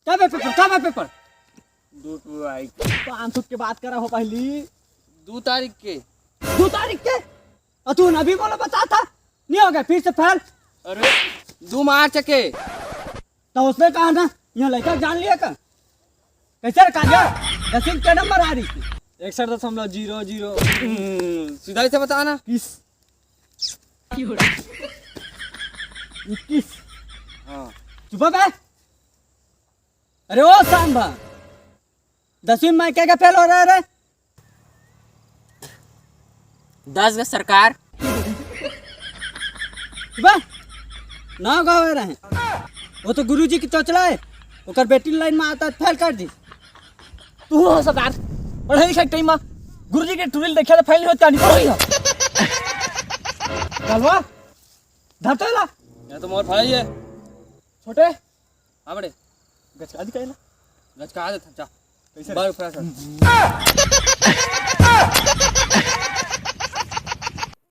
कब है पेपर 500 के बात करा हो पहली 2 तारीख के। 2 तारीख के और तू अभी बोला बता था नहीं हो गया फिर से फेल। अरे 2 मार्च के। तो उसने कहा ना यहाँ लड़का जान लिया का कैसे रखा गया 10 के नंबर आ रही थी 61.00 सीधा से बताना 21 हाँ। चुप है। अरे ओ सांबा 10वीं में क्या फेल हो रहा है रे 10 का सरकार। चुप ना गाँव रहे वो तो गुरुजी की चौचला है ओकर बेटी लाइन में आता फेल कर दी। तू हो सरदार पढ़ाई लिखाई टाइम में गुरुजी के ट्यूटोरियल देखा तो फेल होता नहीं पढ़ाई चलवा धरतेला या तो मोर भाई है छोटे हाँ बड़े गचका दिखाई ना गच का आदत था जा कैसे बार ऊपर